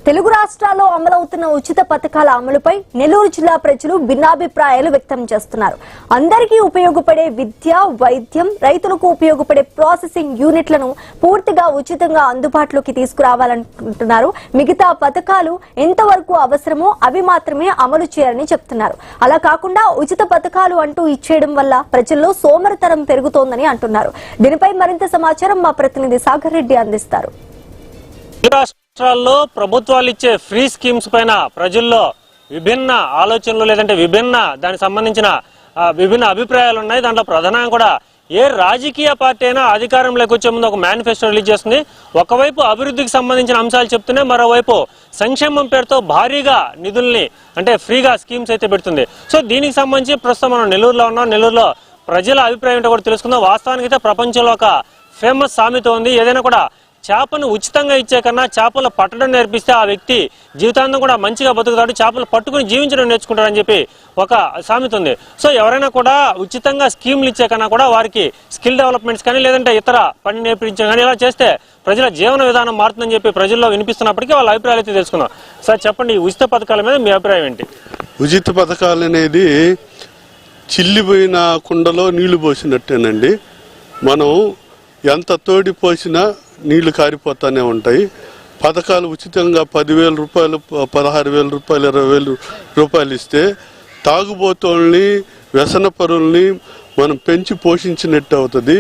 తెలుగు రాష్ట్రాల్లో అమలవుతున్న ఉచిత పథకాల అమలుపై నెల్లూరు జిల్లా ప్రజలు భిన్నాభిప్రాయాలు వ్యక్తం చేస్తున్నారు. అందరికీ ఉపయోగపడే విద్య, వైద్యం, రైతులకు ఉపయోగపడే ప్రాసెసింగ్ యూనిట్లను పూర్తిగా ఉచితంగా అందుబాటులోకి తీసుకురావాలంటున్నారు. మిగతా పథకాలు ఎంతవరకు అవసరమో అవి మాత్రమే అమలు చేయాలని చెప్తున్నారు. అలా కాకుండా ఉచిత పథకాలు అంటూ ఇచ్చేయడం వల్ల ప్రజల్లో సోమరితనం పెరుగుతోందని అంటున్నారు. దీనిపై మరింత సమాచారం మా ప్రతినిధి సాగర్ రెడ్డి అందిస్తారు. రాష్ట్రాల్లో ప్రభుత్వాలు ఇచ్చే ఫ్రీ స్కీమ్స్ పైన ప్రజల్లో విభిన్న ఆలోచనలు లేదంటే దానికి సంబంధించిన విభిన్న అభిప్రాయాలు ఉన్నాయి. దాంట్లో ప్రధానంగా కూడా ఏ రాజకీయ పార్టీ అయినా అధికారంలోకి వచ్చే ముందు ఒక మేనిఫెస్టో రిలీజ్ చేస్తుంది. ఒకవైపు అభివృద్ధికి సంబంధించిన అంశాలు చెప్తూనే మరోవైపు సంక్షేమం పేరుతో భారీగా నిధుల్ని అంటే ఫ్రీగా స్కీమ్స్ అయితే పెడుతుంది. సో దీనికి సంబంధించి ప్రస్తుతం మనం నెల్లూరులో ఉన్నాం. నెల్లూరులో ప్రజల అభిప్రాయం ఏంటో కూడా తెలుసుకుందాం. వాస్తవానికి అయితే ప్రపంచంలో ఒక ఫేమస్ సామెత ఉంది. ఏదైనా కూడా చేపను ఉచితంగా ఇచ్చే కన్నా చేపలు పట్టడం నేర్పిస్తే ఆ వ్యక్తి జీవితాంతం కూడా మంచిగా బతుకుతాడు, చేపలు పట్టుకుని జీవించడం నేర్చుకుంటాడని చెప్పి ఒక సామెత ఉంది. సో ఎవరైనా కూడా ఉచితంగా స్కీమ్లు ఇచ్చే కన్నా కూడా వారికి స్కిల్ డెవలప్మెంట్స్ కానీ లేదంటే ఇతర పని నేర్పించడం కానీ ఇలా చేస్తే ప్రజల జీవన విధానం మారుతుందని చెప్పి ప్రజల్లో వినిపిస్తున్నప్పటికీ వాళ్ళ అభిప్రాయాలు అయితే తెలుసుకుందాం. సార్ చెప్పండి, ఉచిత పథకాల మీద మీ అభిప్రాయం ఏంటి? ఉచిత పథకాలు అనేది చిల్లిపోయిన కుండలో నీళ్లు పోసినట్టేనండి. మనం ఎంత తోడి పోసినా నీళ్లు కారిపోతానే ఉంటాయి. పథకాలు ఉచితంగా 10,000 రూపాయలు, 16,000 రూపాయలు, 20,000 రూపాయలు ఇస్తే తాగుబోతుల్ని, వ్యసన పరుల్ని మనం పెంచి పోషించినట్టు అవుతుంది.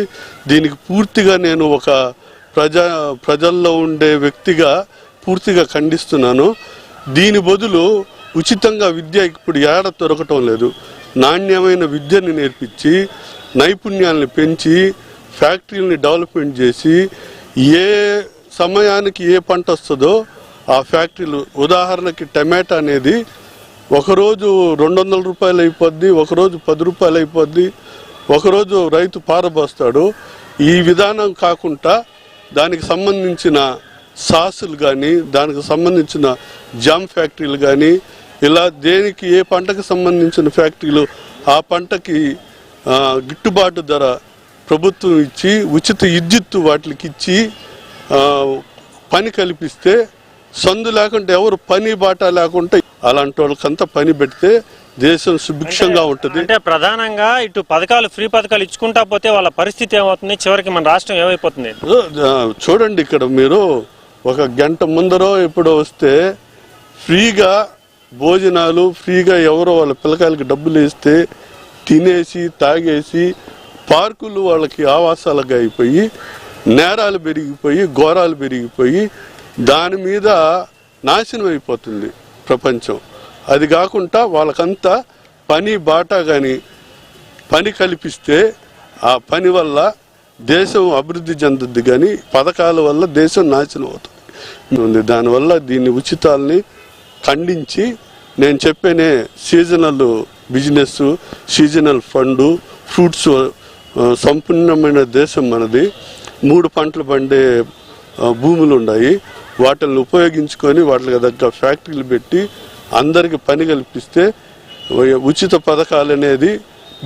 దీనికి పూర్తిగా నేను ఒక ప్రజల్లో ఉండే వ్యక్తిగా పూర్తిగా ఖండిస్తున్నాను. దీని బదులు ఉచితంగా విద్య ఇప్పుడు ఏడ దొరకటం లేదు. నాణ్యమైన విద్యని నేర్పించి నైపుణ్యాలను పెంచి ఫ్యాక్టరీలని డెవలప్మెంట్ చేసి ఏ సమయానికి ఏ పంట వస్తుందో ఆ ఫ్యాక్టరీలు, ఉదాహరణకి టమాటా అనేది ఒకరోజు 200 రూపాయలు అయిపోద్ది, ఒకరోజు 10 రూపాయలు అయిపోద్ది, ఒకరోజు రైతు పారబోస్తాడు. ఈ విధానం కాకుండా దానికి సంబంధించిన సాసులు కానీ, దానికి సంబంధించిన జామ్ ఫ్యాక్టరీలు కానీ, ఇలా దేనికి ఏ పంటకు సంబంధించిన ఫ్యాక్టరీలు ఆ పంటకి గిట్టుబాటు ధర ప్రభుత్వం ఇచ్చి ఉచిత విద్యుత్తు వాటికి ఇచ్చి పని కల్పిస్తే, సందు లేకుండా ఎవరు పని బాట లేకుండా అలాంటి వాళ్ళకంతా పని పెడితే దేశం సుభిక్షంగా ఉంటుంది. అంటే ప్రధానంగా ఇటు పథకాలు, ఫ్రీ పథకాలు ఇచ్చుకుంటా పోతే వాళ్ళ పరిస్థితి ఏమవుతుంది, చివరికి మన రాష్ట్రం ఏమైపోతుంది? చూడండి, ఇక్కడ మీరు ఒక గంట ముందరో ఎప్పుడో వస్తే ఫ్రీగా భోజనాలు, ఫ్రీగా ఎవరో వాళ్ళ పిల్లకాయలకి డబ్బులు వేస్తే తినేసి తాగేసి పార్కులు వాళ్ళకి ఆవాసాలుగా అయిపోయి నేరాలు పెరిగిపోయి ఘోరాలు పెరిగిపోయి దాని మీద నాశనం అయిపోతుంది ప్రపంచం. అది కాకుండా వాళ్ళకంతా పని బాటా కానీ పని కల్పిస్తే ఆ పని వల్ల దేశం అభివృద్ధి చెందుద్ది, కానీ పథకాల వల్ల దేశం నాశనం అవుతుంది. దానివల్ల దీన్ని ఉచితాలని ఖండించి నేను చెప్పేనే seasonal business, seasonal fund, fruits సంపూర్ణమైన దేశం మనది. 3 పంటలు పండే భూములు ఉన్నాయి. వాటిని ఉపయోగించుకొని వాటికి దగ్గర ఫ్యాక్టరీలు పెట్టి అందరికి పని కల్పిస్తే ఉచిత పథకాలు అనేది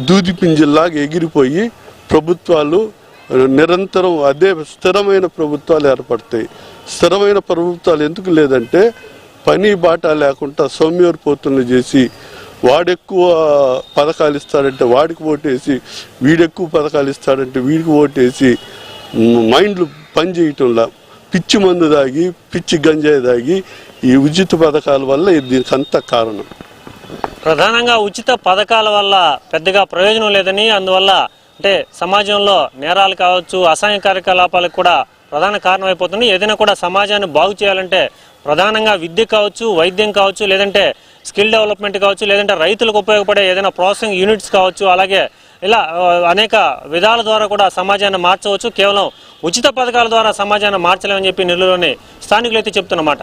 దూది పింజల్లాగా ఎగిరిపోయి ప్రభుత్వాలు నిరంతరం అదే స్థిరమైన ప్రభుత్వాలు ఏర్పడతాయి. స్థిరమైన ప్రభుత్వాలు ఎందుకు లేదంటే పని బాట లేకుండా సౌమ్యోర్పోతులను చేసి వాడెక్కువ పథకాలు ఇస్తాడంటే వాడికి ఓటేసి, వీడెక్కువ పథకాలు ఇస్తాడంటే వీడికి ఓటేసి మైండ్లు పనిచేయటంలా పిచ్చి మందు దాగి, పిచ్చి గంజాయి దాగి ఈ ఉచిత పథకాల వల్ల దీనికి అంతా కారణం. ప్రధానంగా ఉచిత పథకాల వల్ల పెద్దగా ప్రయోజనం లేదని, అందువల్ల అంటే సమాజంలో నేరాలు కావచ్చు, అసాంఘిక కార్యకలాపాలకు కూడా ప్రధాన కారణం అయిపోతుంది. ఏదైనా కూడా సమాజాన్ని బాగు చేయాలంటే ప్రధానంగా విద్య కావచ్చు, వైద్యం కావచ్చు, లేదంటే స్కిల్ డెవలప్మెంట్ కావచ్చు, లేదంటే రైతులకు ఉపయోగపడే ఏదైనా ప్రాసెసింగ్ యూనిట్స్ కావచ్చు, అలాగే ఇలా అనేక విధాల ద్వారా కూడా సమాజాన్ని మార్చవచ్చు. కేవలం ఉచిత పథకాల ద్వారా సమాజాన్ని మార్చలేమని చెప్పి నెల్లూరులోని స్థానికులు అయితే చెప్తున్నమాట.